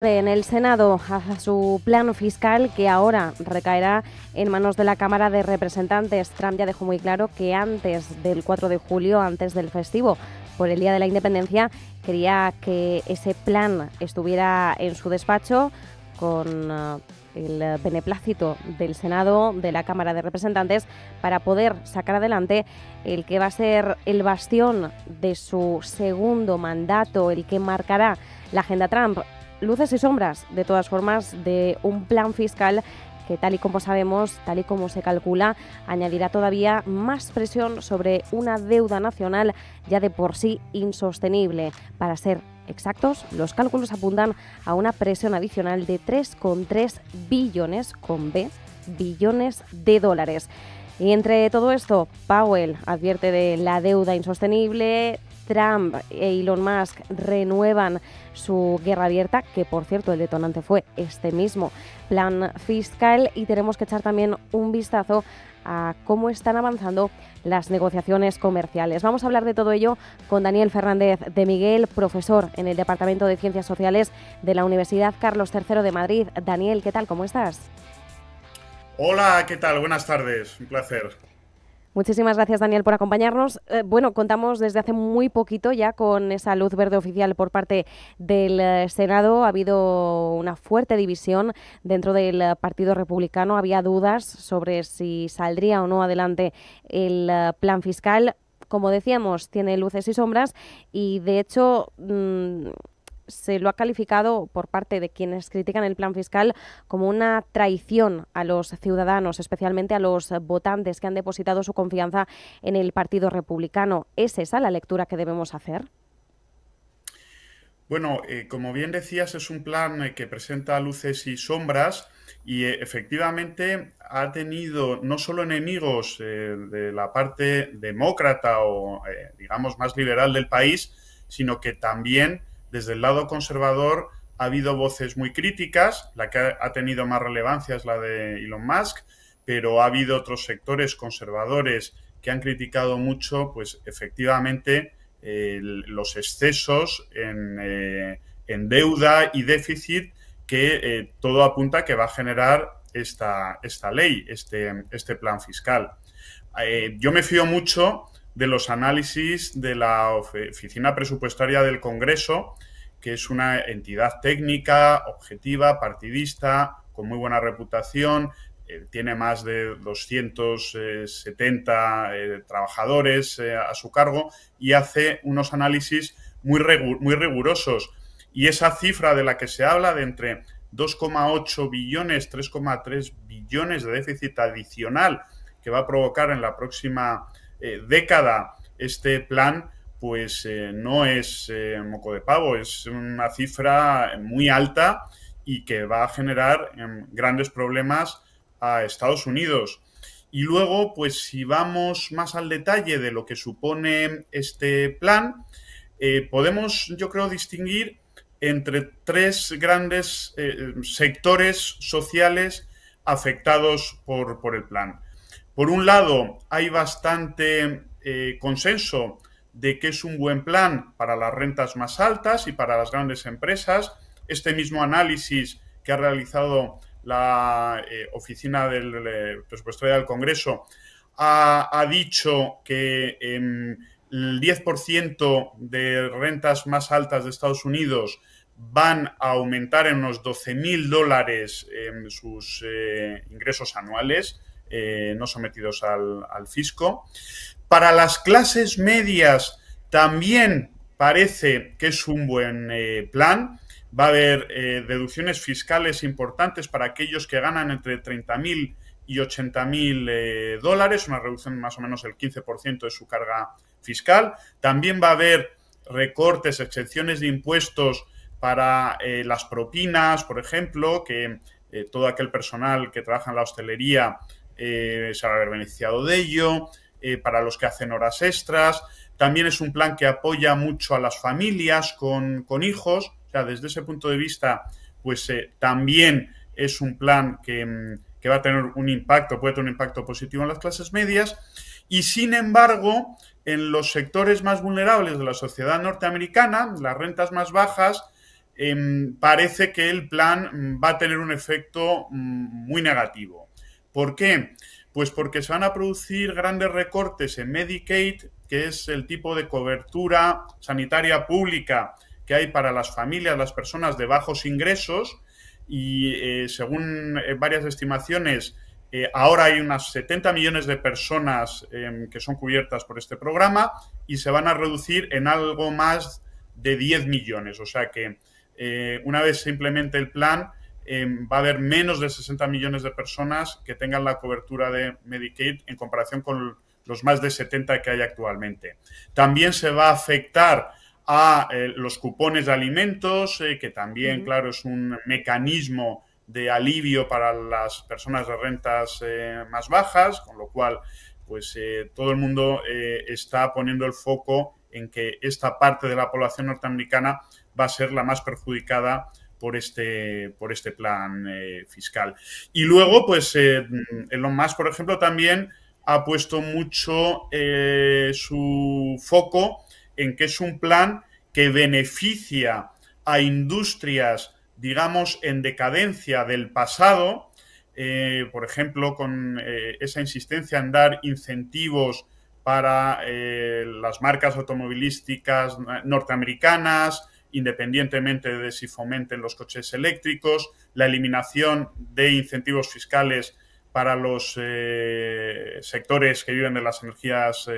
En el Senado a su plan fiscal, que ahora recaerá en manos de la Cámara de Representantes. Trump ya dejó muy claro que antes del 4 de julio, antes del festivo por el Día de la Independencia, quería que ese plan estuviera en su despacho con el beneplácito del Senado, de la Cámara de Representantes, para poder sacar adelante el que va a ser el bastión de su segundo mandato, el que marcará la agenda Trump. Luces y sombras, de todas formas, de un plan fiscal que, tal y como sabemos, tal y como se calcula, añadirá todavía más presión sobre una deuda nacional ya de por sí insostenible. Para ser exactos, los cálculos apuntan a una presión adicional de 3,3 billones, con B, billones de dólares. Y entre todo esto, Powell advierte de la deuda insostenible. Trump e Elon Musk renuevan su guerra abierta, que por cierto el detonante fue este mismo plan fiscal, y tenemos que echar también un vistazo a cómo están avanzando las negociaciones comerciales. Vamos a hablar de todo ello con Daniel Fernández de Miguel, profesor en el Departamento de Ciencias Sociales de la Universidad Carlos III de Madrid. Daniel, ¿qué tal? ¿Cómo estás? Hola, ¿qué tal? Buenas tardes, un placer. Muchísimas gracias, Daniel, por acompañarnos. Bueno, contamos desde hace muy poquito ya con esa luz verde oficial por parte del Senado. Ha habido una fuerte división dentro del Partido Republicano. Había dudas sobre si saldría o no adelante el plan fiscal. Como decíamos, tiene luces y sombras y, de hecho, se lo ha calificado por parte de quienes critican el plan fiscal como una traición a los ciudadanos, especialmente a los votantes que han depositado su confianza en el Partido Republicano. ¿Es esa la lectura que debemos hacer? Bueno, como bien decías, es un plan que presenta luces y sombras y efectivamente ha tenido no solo enemigos de la parte demócrata o, digamos, más liberal del país, sino que también desde el lado conservador ha habido voces muy críticas. La que ha tenido más relevancia es la de Elon Musk, pero ha habido otros sectores conservadores que han criticado mucho, pues efectivamente, los excesos en deuda y déficit que todo apunta que va a generar esta ley, este plan fiscal. Yo me fío mucho de los análisis de la Oficina Presupuestaria del Congreso, que es una entidad técnica, objetiva, partidista, con muy buena reputación. Tiene más de 270 trabajadores a su cargo y hace unos análisis muy rigurosos. Y esa cifra de la que se habla, de entre 2,8 billones, 3,3 billones de déficit adicional que va a provocar en la próxima década este plan, pues no es moco de pavo, es una cifra muy alta y que va a generar grandes problemas a Estados Unidos. Y luego, pues si vamos más al detalle de lo que supone este plan, podemos, yo creo, distinguir entre tres grandes sectores sociales afectados por el plan. Por un lado, hay bastante consenso de que es un buen plan para las rentas más altas y para las grandes empresas. Este mismo análisis que ha realizado la Oficina del Presupuestario del Congreso ha dicho que el 10% de rentas más altas de Estados Unidos van a aumentar en unos $12.000 sus ingresos anuales, no sometidos al fisco. Para las clases medias también parece que es un buen plan. Va a haber deducciones fiscales importantes para aquellos que ganan entre 30.000 y 80.000 dólares, una reducción más o menos del 15% de su carga fiscal. También va a haber recortes, exenciones de impuestos para las propinas, por ejemplo, que todo aquel personal que trabaja en la hostelería se va a haber beneficiado de ello, para los que hacen horas extras. También es un plan que apoya mucho a las familias con hijos. O sea, desde ese punto de vista, pues también es un plan que va a tener un impacto, puede tener un impacto positivo en las clases medias. Y sin embargo, en los sectores más vulnerables de la sociedad norteamericana, las rentas más bajas, parece que el plan va a tener un efecto muy negativo. ¿Por qué? Pues porque se van a producir grandes recortes en Medicaid, que es el tipo de cobertura sanitaria pública que hay para las familias, las personas de bajos ingresos, y según varias estimaciones, ahora hay unas 70 millones de personas que son cubiertas por este programa y se van a reducir en algo más de 10 millones. O sea que una vez se implemente el plan, va a haber menos de 60 millones de personas que tengan la cobertura de Medicaid en comparación con los más de 70 que hay actualmente. También se va a afectar a los cupones de alimentos, que también, claro, es un mecanismo de alivio para las personas de rentas más bajas, con lo cual, pues todo el mundo está poniendo el foco en que esta parte de la población norteamericana va a ser la más perjudicada por este plan fiscal. Y luego, pues, Elon Musk, por ejemplo, también ha puesto mucho su foco en que es un plan que beneficia a industrias, digamos, en decadencia del pasado, por ejemplo, con esa insistencia en dar incentivos para las marcas automovilísticas norteamericanas, independientemente de si fomenten los coches eléctricos, la eliminación de incentivos fiscales para los sectores que viven de las energías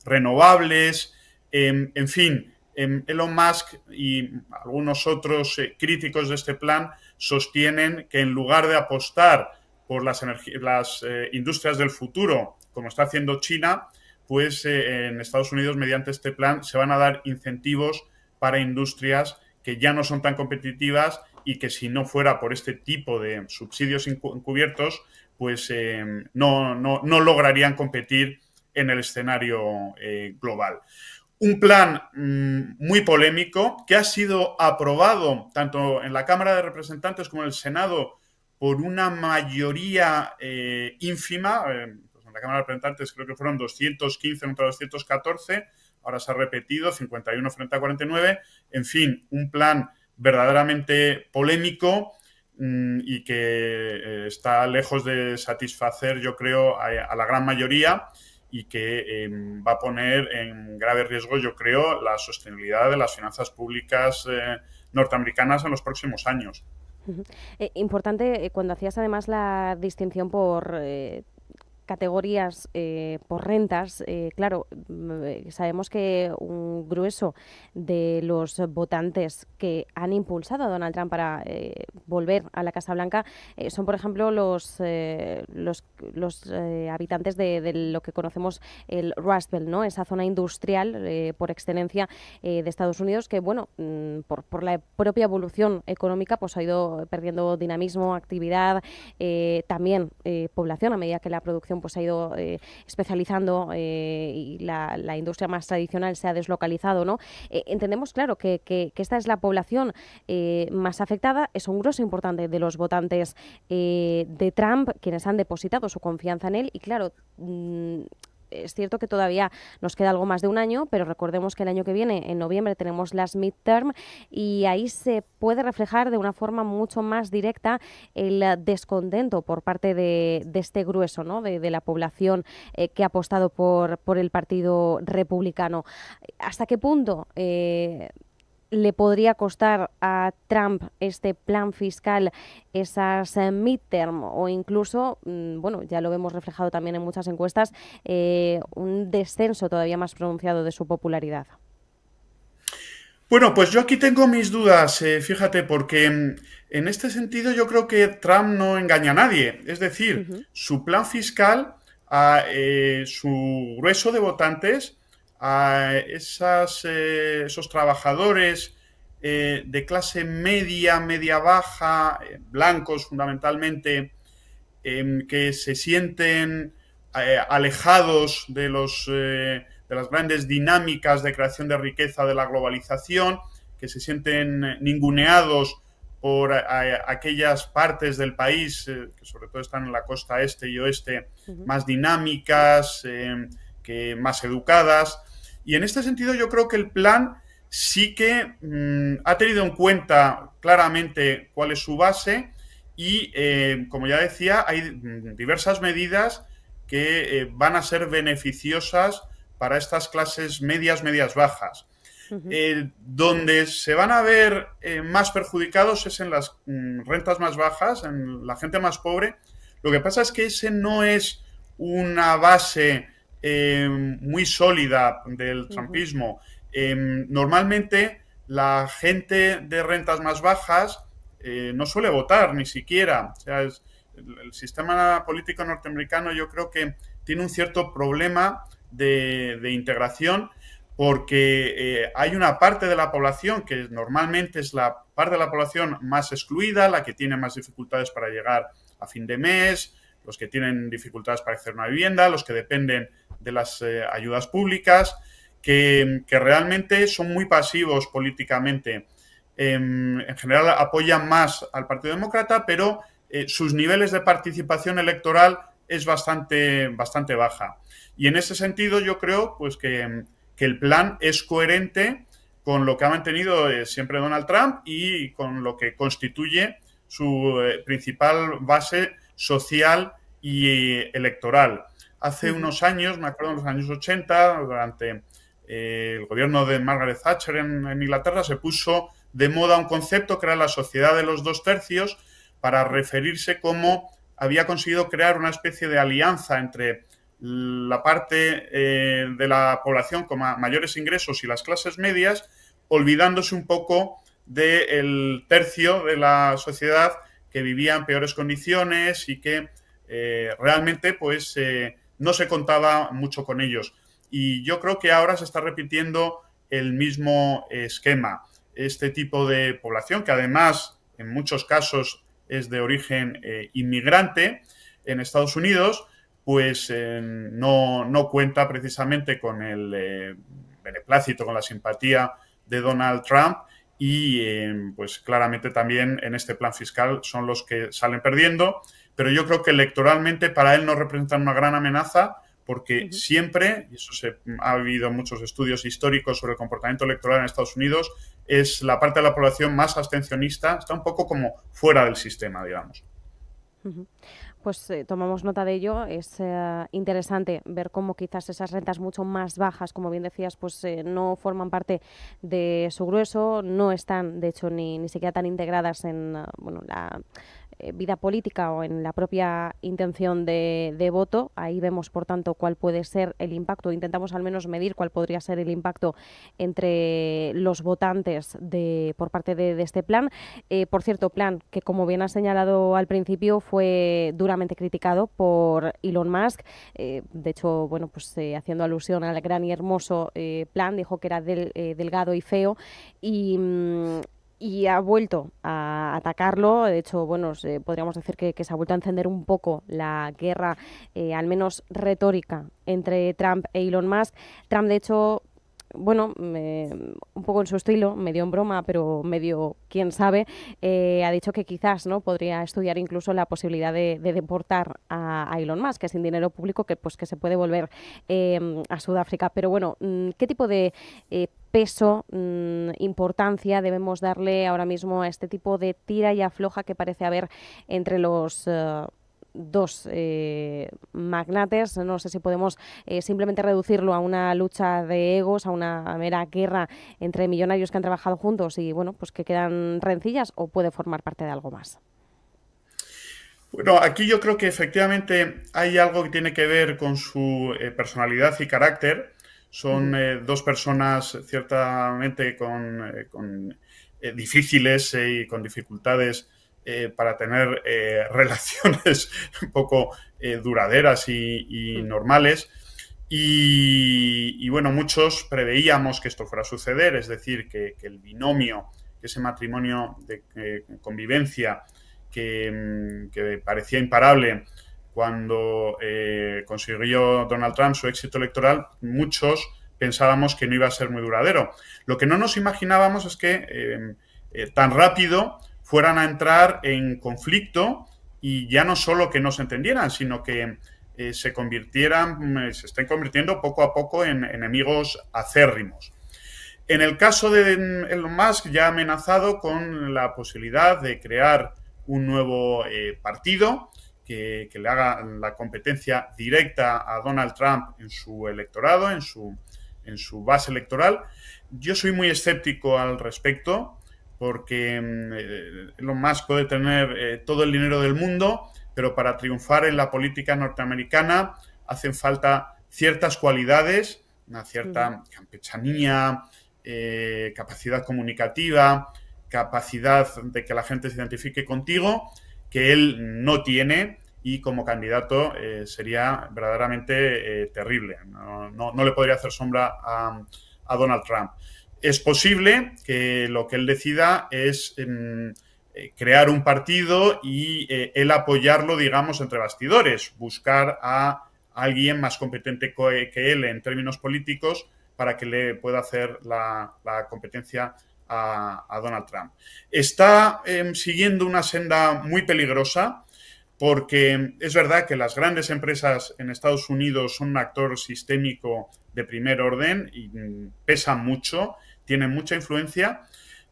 renovables, en fin. Elon Musk y algunos otros críticos de este plan sostienen que en lugar de apostar por las industrias del futuro, como está haciendo China, pues en Estados Unidos, mediante este plan, se van a dar incentivos para industrias que ya no son tan competitivas y que si no fuera por este tipo de subsidios encubiertos, pues no lograrían competir en el escenario global. Un plan muy polémico que ha sido aprobado tanto en la Cámara de Representantes como en el Senado por una mayoría ínfima. Pues en la Cámara de Representantes creo que fueron 215 contra 214, ahora se ha repetido, 51 frente a 49. En fin, un plan verdaderamente polémico y que está lejos de satisfacer, yo creo, a la gran mayoría, y que va a poner en grave riesgo, yo creo, la sostenibilidad de las finanzas públicas norteamericanas en los próximos años. Importante, cuando hacías además la distinción por categorías, por rentas, claro, sabemos que un grueso de los votantes que han impulsado a Donald Trump para volver a la Casa Blanca son, por ejemplo, los habitantes de lo que conocemos el Rust Belt, ¿no? Esa zona industrial por excelencia de Estados Unidos que, bueno, por la propia evolución económica pues ha ido perdiendo dinamismo, actividad, también población a medida que la producción pues ha ido especializando y la industria más tradicional se ha deslocalizado, ¿no? Entendemos, claro, que esta es la población más afectada, es un grueso importante de los votantes de Trump, quienes han depositado su confianza en él y, claro, es cierto que todavía nos queda algo más de un año, pero recordemos que el año que viene, en noviembre, tenemos las midterm y ahí se puede reflejar de una forma mucho más directa el descontento por parte de este grueso, ¿no? de la población que ha apostado por el Partido Republicano. ¿Hasta qué punto le podría costar a Trump este plan fiscal, esas midterm o incluso, bueno, ya lo vemos reflejado también en muchas encuestas, un descenso todavía más pronunciado de su popularidad? Bueno, pues yo aquí tengo mis dudas, fíjate, porque en este sentido yo creo que Trump no engaña a nadie. Es decir, su plan fiscal, a su grueso de votantes, a esos trabajadores de clase media, media-baja, blancos fundamentalmente, que se sienten alejados de las grandes dinámicas de creación de riqueza de la globalización, que se sienten ninguneados por aquellas partes del país que sobre todo están en la costa este y oeste, más dinámicas, que más educadas. Y en este sentido yo creo que el plan sí que ha tenido en cuenta claramente cuál es su base y, como ya decía, hay diversas medidas que van a ser beneficiosas para estas clases medias, medias bajas. Donde se van a ver más perjudicados es en las rentas más bajas, en la gente más pobre. Lo que pasa es que ese no es una base muy sólida del trumpismo. Normalmente la gente de rentas más bajas no suele votar ni siquiera. O sea, el sistema político norteamericano yo creo que tiene un cierto problema de integración, porque hay una parte de la población que normalmente es la parte de la población más excluida, la que tiene más dificultades para llegar a fin de mes, los que tienen dificultades para acceder a una vivienda, los que dependen de las ayudas públicas, que realmente son muy pasivos políticamente. En general apoyan más al Partido Demócrata, pero sus niveles de participación electoral es bastante baja. Y en ese sentido yo creo pues que el plan es coherente con lo que ha mantenido siempre Donald Trump y con lo que constituye su principal base social y electoral. Hace unos años, me acuerdo en los años 80, durante el gobierno de Margaret Thatcher en Inglaterra, se puso de moda un concepto que era la sociedad de los 2/3, para referirse cómo había conseguido crear una especie de alianza entre la parte de la población con mayores ingresos y las clases medias, olvidándose un poco del tercio de la sociedad que vivía en peores condiciones y que realmente pues no se contaba mucho con ellos. Y yo creo que ahora se está repitiendo el mismo esquema. Este tipo de población, que además en muchos casos es de origen inmigrante en Estados Unidos, pues no cuenta precisamente con el beneplácito, con la simpatía de Donald Trump y pues claramente también en este plan fiscal son los que salen perdiendo, pero yo creo que electoralmente para él no representan una gran amenaza, porque siempre, y eso ha habido muchos estudios históricos sobre el comportamiento electoral en Estados Unidos, es la parte de la población más abstencionista, está un poco como fuera del sistema, digamos. Pues tomamos nota de ello. Es interesante ver cómo quizás esas rentas mucho más bajas, como bien decías, pues no forman parte de su grueso, no están, de hecho, ni siquiera tan integradas en la vida política o en la propia intención de voto. Ahí vemos, por tanto, cuál puede ser el impacto. Intentamos al menos medir cuál podría ser el impacto entre los votantes por parte de este plan. Por cierto, plan que, como bien has señalado al principio, fue duramente criticado por Elon Musk. De hecho, bueno, pues haciendo alusión al gran y hermoso plan, dijo que era delgado y feo y ha vuelto a atacarlo. De hecho, bueno, podríamos decir que se ha vuelto a encender un poco la guerra, al menos retórica, entre Trump e Elon Musk. Trump, de hecho, bueno, un poco en su estilo, medio en broma, pero medio quién sabe, ha dicho que quizás no podría estudiar incluso la posibilidad de deportar a Elon Musk, que sin dinero público que se puede volver a Sudáfrica. Pero bueno, ¿qué tipo de peso, importancia debemos darle ahora mismo a este tipo de tira y afloja que parece haber entre los dos magnates? No sé si podemos simplemente reducirlo a una lucha de egos, a una mera guerra entre millonarios que han trabajado juntos y bueno, pues que quedan rencillas, o puede formar parte de algo más. Bueno, aquí yo creo que efectivamente hay algo que tiene que ver con su personalidad y carácter. Son dos personas ciertamente con difíciles y con dificultades para tener relaciones un poco duraderas y normales. Y bueno, muchos preveíamos que esto fuera a suceder, es decir, que el binomio, que ese matrimonio de convivencia que parecía imparable cuando consiguió Donald Trump su éxito electoral, muchos pensábamos que no iba a ser muy duradero. Lo que no nos imaginábamos es que tan rápido fueran a entrar en conflicto y ya no solo que no se entendieran, sino que se estén convirtiendo poco a poco en enemigos acérrimos. En el caso de Elon Musk, ya ha amenazado con la posibilidad de crear un nuevo partido que le haga la competencia directa a Donald Trump en su electorado, en su base electoral. Yo soy muy escéptico al respecto, porque Elon Musk puede tener todo el dinero del mundo, pero para triunfar en la política norteamericana hacen falta ciertas cualidades, una cierta campechanía, capacidad comunicativa, capacidad de que la gente se identifique contigo, que él no tiene, y como candidato sería verdaderamente terrible. No le podría hacer sombra a Donald Trump. Es posible que lo que él decida es crear un partido y él apoyarlo, digamos, entre bastidores, buscar a alguien más competente que él en términos políticos para que le pueda hacer la competencia a Donald Trump. Está siguiendo una senda muy peligrosa, porque es verdad que las grandes empresas en Estados Unidos son un actor sistémico de primer orden y pesan mucho, tienen mucha influencia,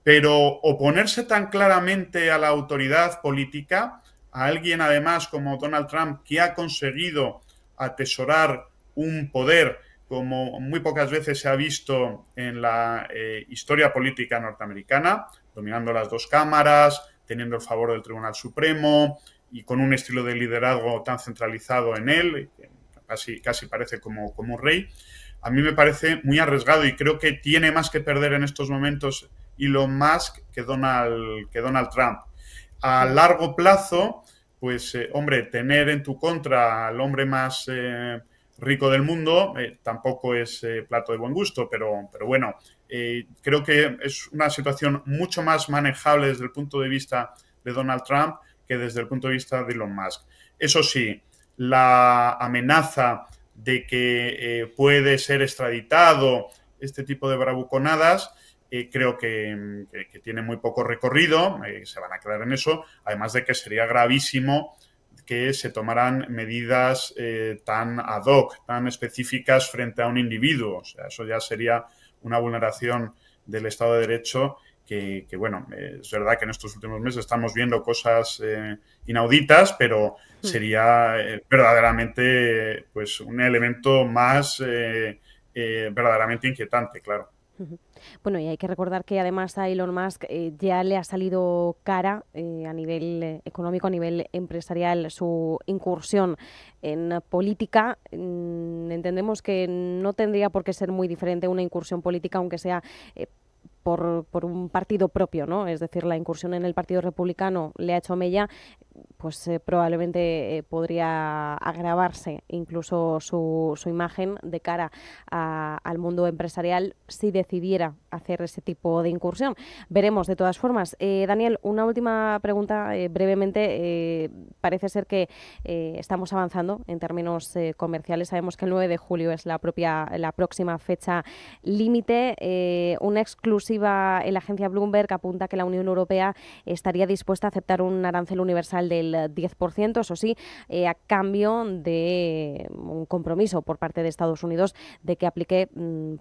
pero oponerse tan claramente a la autoridad política, a alguien además como Donald Trump, que ha conseguido atesorar un poder como muy pocas veces se ha visto en la historia política norteamericana, dominando las dos cámaras, teniendo el favor del Tribunal Supremo y con un estilo de liderazgo tan centralizado en él, que casi parece como un rey. A mí me parece muy arriesgado y creo que tiene más que perder en estos momentos Elon Musk que Donald Trump. A largo plazo, pues, hombre, tener en tu contra al hombre más rico del mundo tampoco es plato de buen gusto, pero bueno, creo que es una situación mucho más manejable desde el punto de vista de Donald Trump que desde el punto de vista de Elon Musk. Eso sí, la amenaza de que puede ser extraditado, este tipo de bravuconadas, creo que tiene muy poco recorrido, se van a quedar en eso, además de que sería gravísimo que se tomaran medidas tan ad hoc, tan específicas frente a un individuo. O sea, eso ya sería una vulneración del Estado de Derecho que bueno, es verdad que en estos últimos meses estamos viendo cosas inauditas, pero sería verdaderamente pues un elemento más verdaderamente inquietante, claro. Bueno, y hay que recordar que además a Elon Musk ya le ha salido cara a nivel económico, a nivel empresarial, su incursión en política. Entendemos que no tendría por qué ser muy diferente una incursión política, aunque sea por un partido propio, ¿no? Es decir, la incursión en el Partido Republicano le ha hecho mella, pues probablemente podría agravarse incluso su imagen de cara al mundo empresarial si decidiera hacer ese tipo de incursión. Veremos de todas formas. Daniel, una última pregunta brevemente. Parece ser que estamos avanzando en términos comerciales. Sabemos que el 9 de julio es la próxima fecha límite. Una exclusiva en la agencia Bloomberg apunta que la Unión Europea estaría dispuesta a aceptar un arancel universal del 10%, eso sí, a cambio de un compromiso por parte de Estados Unidos de que aplique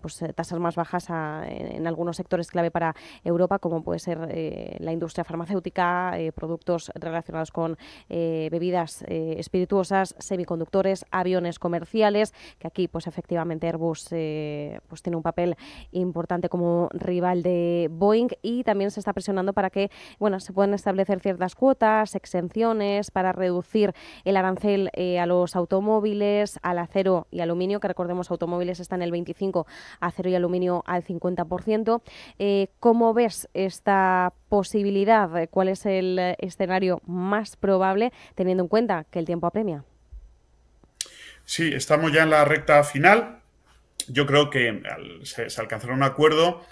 pues, tasas más bajas en algunos sectores clave para Europa, como puede ser la industria farmacéutica, productos relacionados con bebidas espirituosas, semiconductores, aviones comerciales, que aquí pues efectivamente Airbus pues tiene un papel importante como rival de Boeing, y también se está presionando para que se puedan establecer ciertas cuotas, exenciones para reducir el arancel a los automóviles, al acero y aluminio, que recordemos automóviles están en el 25%, acero y aluminio al 50%. ¿Cómo ves esta posibilidad? ¿Cuál es el escenario más probable teniendo en cuenta que el tiempo apremia? Sí, estamos ya en la recta final. Yo creo que se alcanzará un acuerdo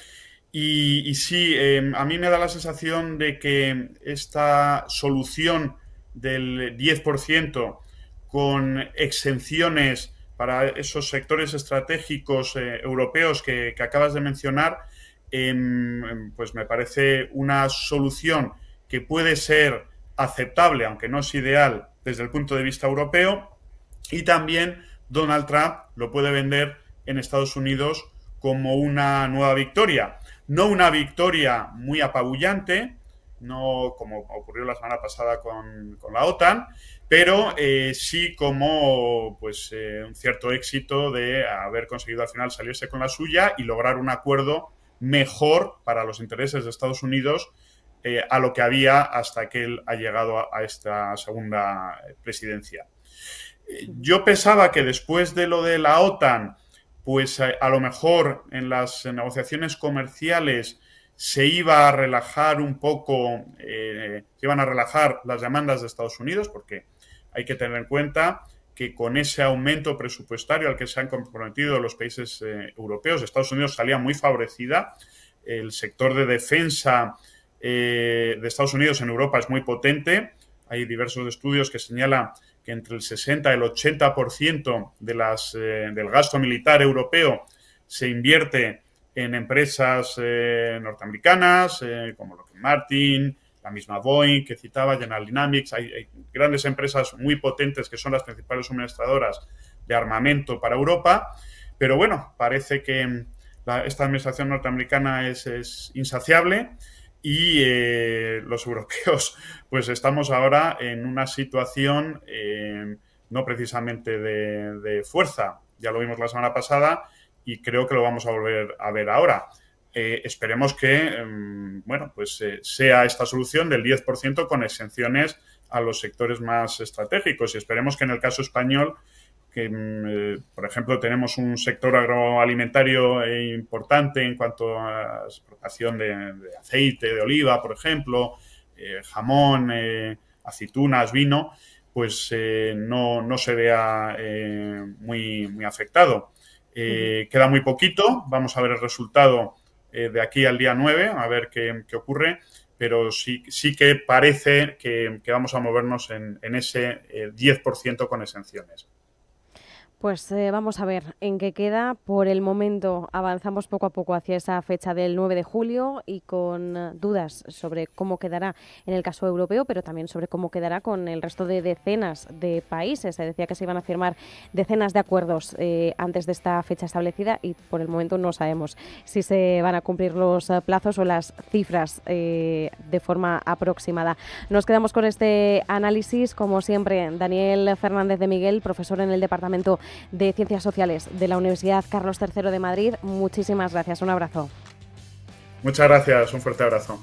y sí, a mí me da la sensación de que esta solución del 10% con exenciones para esos sectores estratégicos europeos que acabas de mencionar, pues me parece una solución que puede ser aceptable, aunque no es ideal, desde el punto de vista europeo, y también Donald Trump lo puede vender en Estados Unidos como una nueva victoria. No una victoria muy apabullante, no como ocurrió la semana pasada con la OTAN, pero sí como pues, un cierto éxito de haber conseguido al final salirse con la suya y lograr un acuerdo mejor para los intereses de Estados Unidos a lo que había hasta que él ha llegado a esta segunda presidencia. Yo pensaba que después de lo de la OTAN, pues a lo mejor en las negociaciones comerciales se iba a relajar un poco, se iban a relajar las demandas de Estados Unidos, porque hay que tener en cuenta que con ese aumento presupuestario al que se han comprometido los países europeos, Estados Unidos salía muy favorecida. El sector de defensa de Estados Unidos en Europa es muy potente. Hay diversos estudios que señalan que entre el 60 y el 80% del gasto militar europeo se invierte en empresas norteamericanas, como Lockheed Martin, la misma Boeing que citaba, General Dynamics. Hay grandes empresas muy potentes que son las principales suministradoras de armamento para Europa. Pero bueno, parece que esta administración norteamericana es insaciable y los europeos pues estamos ahora en una situación no precisamente de fuerza. Ya lo vimos la semana pasada y creo que lo vamos a volver a ver ahora. Esperemos que bueno, pues, sea esta solución del 10% con exenciones a los sectores más estratégicos y esperemos que en el caso español, que por ejemplo tenemos un sector agroalimentario importante en cuanto a exportación de aceite de oliva, por ejemplo, jamón, aceitunas, vino, pues no se vea muy afectado. Queda muy poquito, vamos a ver el resultado de aquí al día 9, a ver qué ocurre, pero sí que parece que vamos a movernos en ese 10% con exenciones. Pues vamos a ver en qué queda. Por el momento avanzamos poco a poco hacia esa fecha del 9 de julio y con dudas sobre cómo quedará en el caso europeo, pero también sobre cómo quedará con el resto de decenas de países. Se decía que se iban a firmar decenas de acuerdos antes de esta fecha establecida y por el momento no sabemos si se van a cumplir los plazos o las cifras de forma aproximada. Nos quedamos con este análisis, como siempre, Daniel Fernández de Miguel, profesor en el Departamento de Ciencias Sociales de la Universidad Carlos III de Madrid. Muchísimas gracias. Un abrazo. Muchas gracias. Un fuerte abrazo.